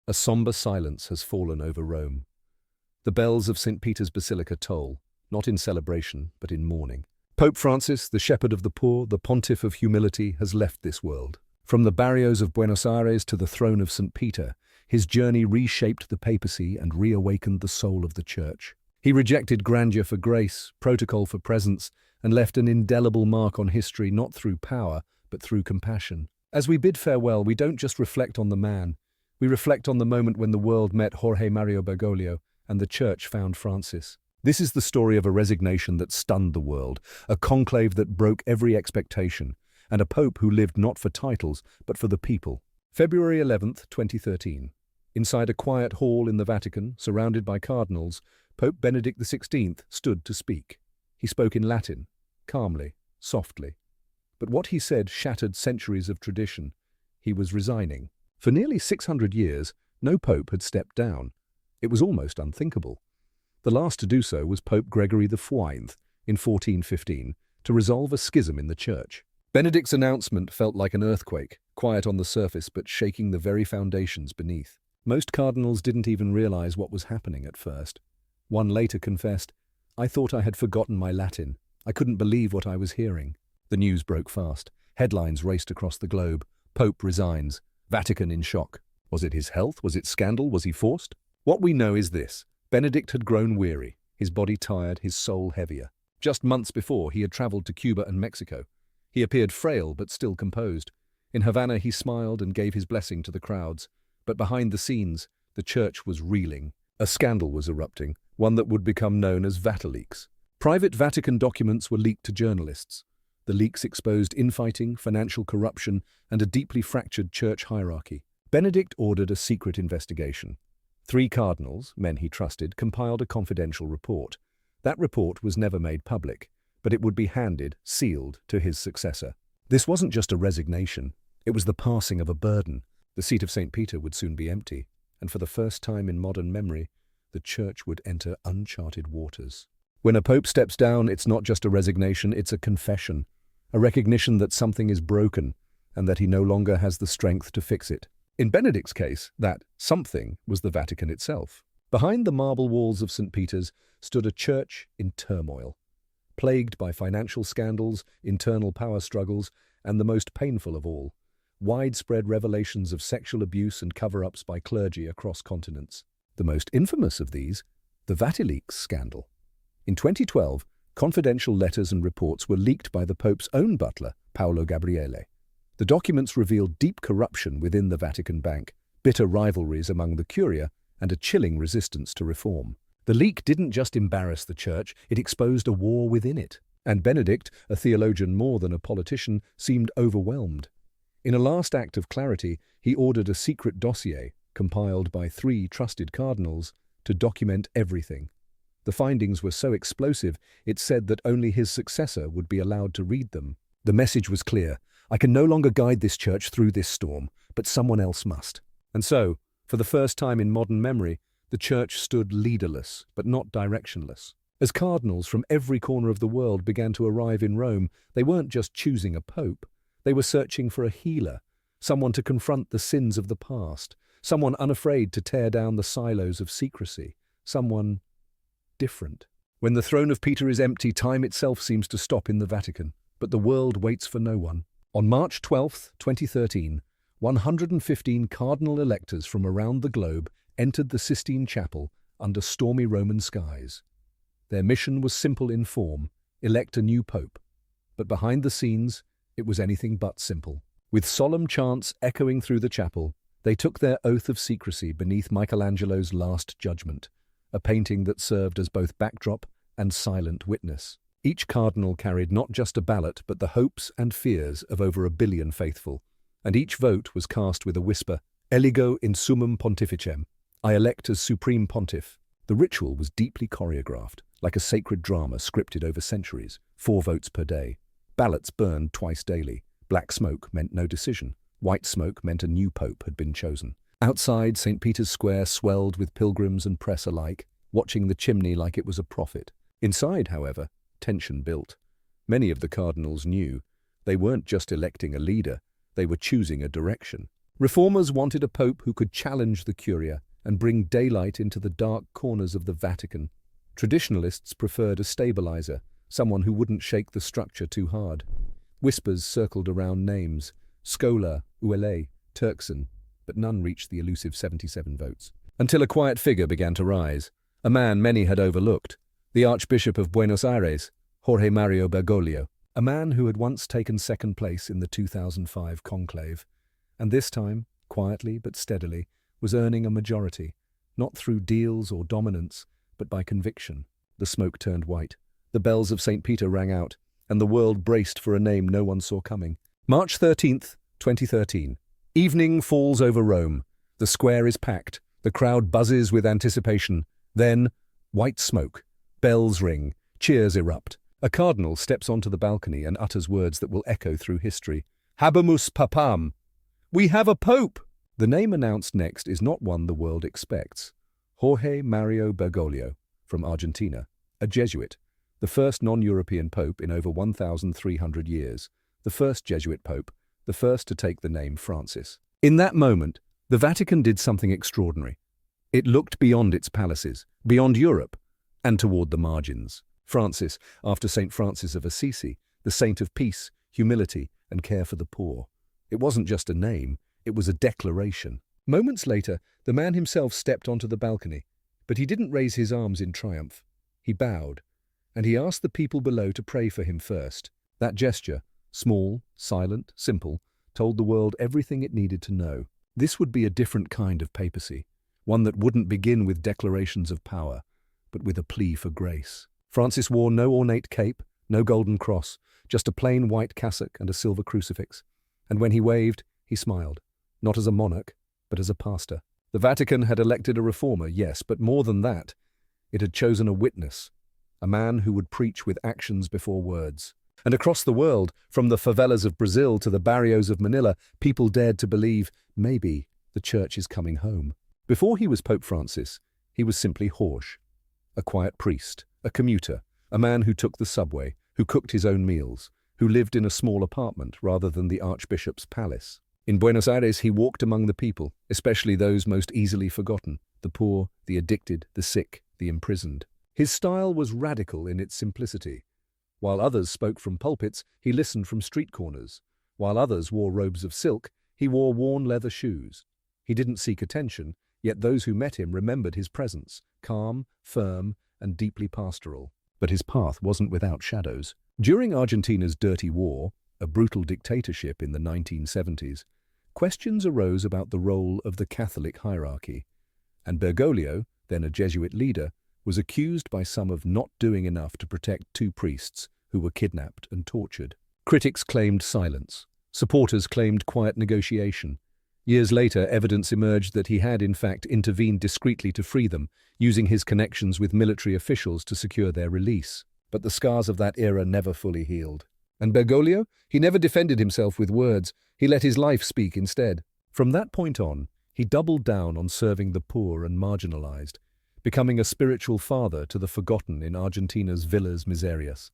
A somber silence has fallen over Rome. The bells of St. Peter's Basilica toll, not in celebration, but in mourning. Pope Francis, the shepherd of the poor, the pontiff of humility, has left this world. From the Barrios of Buenos Aires to the throne of St. Peter, his journey reshaped the papacy and reawakened the soul of the Church. He rejected grandeur for grace, protocol for presence, and left an indelible mark on history not through power, but through compassion. As we bid farewell, we don't just reflect on the man, we reflect on the moment when the world met Jorge Mario Bergoglio and the Church found Francis. This is the story of a resignation that stunned the world, a conclave that broke every expectation, and a pope who lived not for titles, but for the people. February 11th, 2013. Inside a quiet hall in the Vatican, surrounded by cardinals, Pope Benedict XVI stood to speak. He spoke in Latin, calmly, softly. But what he said shattered centuries of tradition. He was resigning. For nearly 600 years, no pope had stepped down. It was almost unthinkable. The last to do so was Pope Gregory XIV in 1415 to resolve a schism in the Church. Benedict's announcement felt like an earthquake, quiet on the surface but shaking the very foundations beneath. Most cardinals didn't even realize what was happening at first. One later confessed, "I thought I had forgotten my Latin. I couldn't believe what I was hearing." The news broke fast. Headlines raced across the globe. Pope resigns. Vatican in shock. Was it his health? Was it scandal? Was he forced? What we know is this. Benedict had grown weary, his body tired, his soul heavier. Just months before, he had traveled to Cuba and Mexico. He appeared frail but still composed. In Havana, he smiled and gave his blessing to the crowds. But behind the scenes, the Church was reeling. A scandal was erupting, one that would become known as Vatileaks. Private Vatican documents were leaked to journalists. The leaks exposed infighting, financial corruption, and a deeply fractured church hierarchy. Benedict ordered a secret investigation. 3 cardinals, men he trusted, compiled a confidential report. That report was never made public, but it would be handed, sealed, to his successor. This wasn't just a resignation, it was the passing of a burden. The seat of St. Peter would soon be empty, and for the first time in modern memory, the Church would enter uncharted waters. When a pope steps down, it's not just a resignation, it's a confession, a recognition that something is broken and that he no longer has the strength to fix it. In Benedict's case, that something was the Vatican itself. Behind the marble walls of St. Peter's stood a church in turmoil, plagued by financial scandals, internal power struggles, and the most painful of all, widespread revelations of sexual abuse and cover-ups by clergy across continents. The most infamous of these, the Vatileaks scandal. In 2012, confidential letters and reports were leaked by the Pope's own butler, Paolo Gabriele. The documents revealed deep corruption within the Vatican Bank, bitter rivalries among the Curia, and a chilling resistance to reform. The leak didn't just embarrass the Church, it exposed a war within it. And Benedict, a theologian more than a politician, seemed overwhelmed. In a last act of clarity, he ordered a secret dossier, compiled by 3 trusted cardinals, to document everything. The findings were so explosive, it said that only his successor would be allowed to read them. The message was clear. I can no longer guide this Church through this storm, but someone else must. And so, for the first time in modern memory, the Church stood leaderless, but not directionless. As cardinals from every corner of the world began to arrive in Rome, they weren't just choosing a pope. They were searching for a healer, someone to confront the sins of the past, someone unafraid to tear down the silos of secrecy, someone different. When the throne of Peter is empty, time itself seems to stop in the Vatican, but the world waits for no one. On March 12, 2013, 115 cardinal electors from around the globe entered the Sistine Chapel under stormy Roman skies. Their mission was simple in form, elect a new pope. But behind the scenes, it was anything but simple. With solemn chants echoing through the chapel, they took their oath of secrecy beneath Michelangelo's Last Judgment, a painting that served as both backdrop and silent witness. Each cardinal carried not just a ballot, but the hopes and fears of over 1 billion faithful, and each vote was cast with a whisper, "Eligo in summum pontificem," I elect as supreme pontiff. The ritual was deeply choreographed, like a sacred drama scripted over centuries, 4 votes per day. Ballots burned twice daily. Black smoke meant no decision. White smoke meant a new pope had been chosen. Outside, St. Peter's Square swelled with pilgrims and press alike, watching the chimney like it was a prophet. Inside, however, tension built. Many of the cardinals knew they weren't just electing a leader, they were choosing a direction. Reformers wanted a pope who could challenge the Curia and bring daylight into the dark corners of the Vatican. Traditionalists preferred a stabilizer, someone who wouldn't shake the structure too hard. Whispers circled around names: Scola, Uele, Turkson, but none reached the elusive 77 votes. Until a quiet figure began to rise, a man many had overlooked, the Archbishop of Buenos Aires, Jorge Mario Bergoglio, a man who had once taken second place in the 2005 conclave, and this time, quietly but steadily, was earning a majority, not through deals or dominance, but by conviction. The smoke turned white. The bells of St. Peter rang out, and the world braced for a name no one saw coming. March 13th, 2013. Evening falls over Rome. The square is packed. The crowd buzzes with anticipation. Then, white smoke. Bells ring. Cheers erupt. A cardinal steps onto the balcony and utters words that will echo through history. Habemus papam. We have a pope! The name announced next is not one the world expects. Jorge Mario Bergoglio, from Argentina, a Jesuit, the first non-European pope in over 1,300 years, the first Jesuit pope, the first to take the name Francis. In that moment, the Vatican did something extraordinary. It looked beyond its palaces, beyond Europe, and toward the margins. Francis, after St. Francis of Assisi, the saint of peace, humility, and care for the poor. It wasn't just a name, it was a declaration. Moments later, the man himself stepped onto the balcony, but he didn't raise his arms in triumph. He bowed, and he asked the people below to pray for him first. That gesture, small, silent, simple, told the world everything it needed to know. This would be a different kind of papacy, one that wouldn't begin with declarations of power, but with a plea for grace. Francis wore no ornate cape, no golden cross, just a plain white cassock and a silver crucifix. And when he waved, he smiled, not as a monarch, but as a pastor. The Vatican had elected a reformer, yes, but more than that, it had chosen a witness, a man who would preach with actions before words. And across the world, from the favelas of Brazil to the Barrios of Manila, people dared to believe, maybe, the church is coming home. Before he was Pope Francis, he was simply Jorge, a quiet priest, a commuter, a man who took the subway, who cooked his own meals, who lived in a small apartment rather than the Archbishop's palace. In Buenos Aires, he walked among the people, especially those most easily forgotten, the poor, the addicted, the sick, the imprisoned. His style was radical in its simplicity. While others spoke from pulpits, he listened from street corners. While others wore robes of silk, he wore worn leather shoes. He didn't seek attention, yet those who met him remembered his presence, calm, firm, and deeply pastoral. But his path wasn't without shadows. During Argentina's dirty war, a brutal dictatorship in the 1970s, questions arose about the role of the Catholic hierarchy, and Bergoglio, then a Jesuit leader, was accused by some of not doing enough to protect two priests who were kidnapped and tortured. Critics claimed silence. Supporters claimed quiet negotiation. Years later, evidence emerged that he had, in fact, intervened discreetly to free them, using his connections with military officials to secure their release. But the scars of that era never fully healed. And Bergoglio? He never defended himself with words. He let his life speak instead. From that point on, he doubled down on serving the poor and marginalized, becoming a spiritual father to the forgotten in Argentina's villas miserias.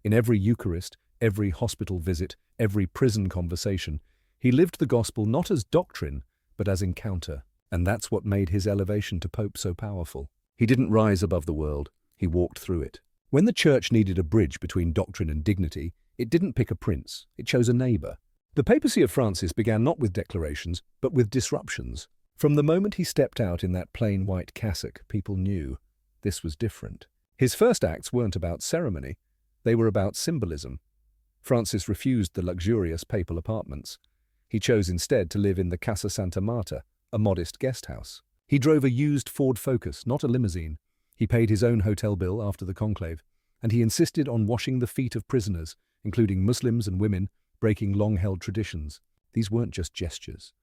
In every Eucharist, every hospital visit, every prison conversation, he lived the gospel not as doctrine, but as encounter. And that's what made his elevation to Pope so powerful. He didn't rise above the world, he walked through it. When the church needed a bridge between doctrine and dignity, it didn't pick a prince, it chose a neighbor. The papacy of Francis began not with declarations, but with disruptions. From the moment he stepped out in that plain white cassock, people knew this was different. His first acts weren't about ceremony, they were about symbolism. Francis refused the luxurious papal apartments. He chose instead to live in the Casa Santa Marta, a modest guest house. He drove a used Ford Focus, not a limousine. He paid his own hotel bill after the conclave, and he insisted on washing the feet of prisoners, including Muslims and women, breaking long-held traditions. These weren't just gestures.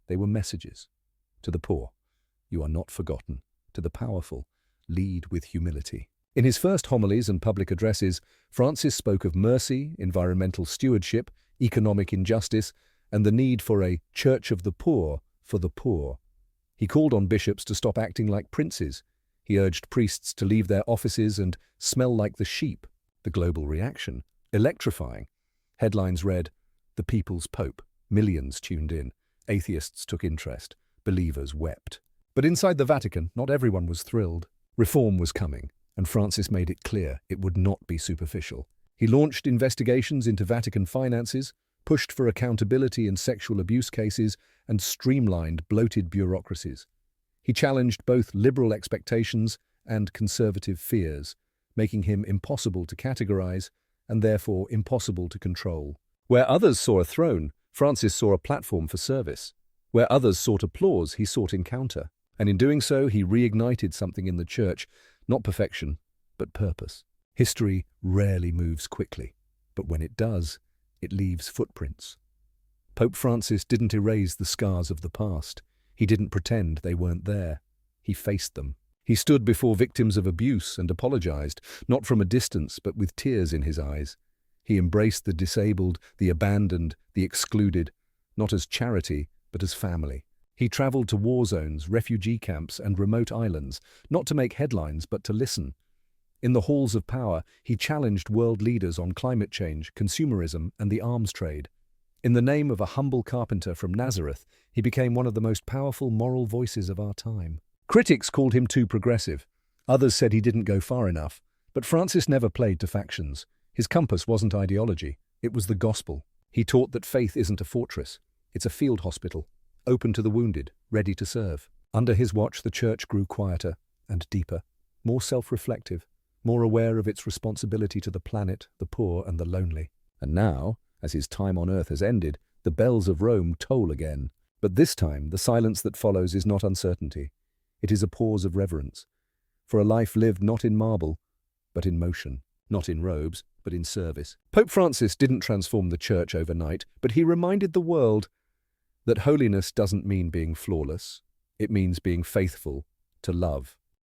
They were messages. To the poor, you are not forgotten. To the powerful, lead with humility. In his first homilies and public addresses, Francis spoke of mercy, environmental stewardship, economic injustice, and the need for a church of the poor for the poor. He called on bishops to stop acting like princes. He urged priests to leave their offices and smell like the sheep. The global reaction, electrifying. Headlines read, "The People's Pope." Millions tuned in. Atheists took interest. Believers wept. But inside the Vatican, not everyone was thrilled. Reform was coming, and Francis made it clear it would not be superficial. He launched investigations into Vatican finances, pushed for accountability in sexual abuse cases, and streamlined bloated bureaucracies. He challenged both liberal expectations and conservative fears, making him impossible to categorize and therefore impossible to control. Where others saw a throne, Francis saw a platform for service. Where others sought applause, he sought encounter. And in doing so, he reignited something in the Church, not perfection, but purpose. History rarely moves quickly, but when it does, it leaves footprints. Pope Francis didn't erase the scars of the past. He didn't pretend they weren't there. He faced them. He stood before victims of abuse and apologized, not from a distance, but with tears in his eyes. He embraced the disabled, the abandoned, the excluded, not as charity, but as family. He traveled to war zones, refugee camps, and remote islands, not to make headlines, but to listen. In the halls of power, he challenged world leaders on climate change, consumerism, and the arms trade. In the name of a humble carpenter from Nazareth, he became one of the most powerful moral voices of our time. Critics called him too progressive. Others said he didn't go far enough. But Francis never played to factions. His compass wasn't ideology. It was the gospel. He taught that faith isn't a fortress. It's a field hospital, open to the wounded, ready to serve. Under his watch, the Church grew quieter and deeper, more self-reflective, more aware of its responsibility to the planet, the poor, and the lonely. And now, as his time on earth has ended, the bells of Rome toll again. But this time, the silence that follows is not uncertainty. It is a pause of reverence, for a life lived not in marble, but in motion, not in robes, but in service. Pope Francis didn't transform the Church overnight, but he reminded the world that holiness doesn't mean being flawless. It means being faithful to love.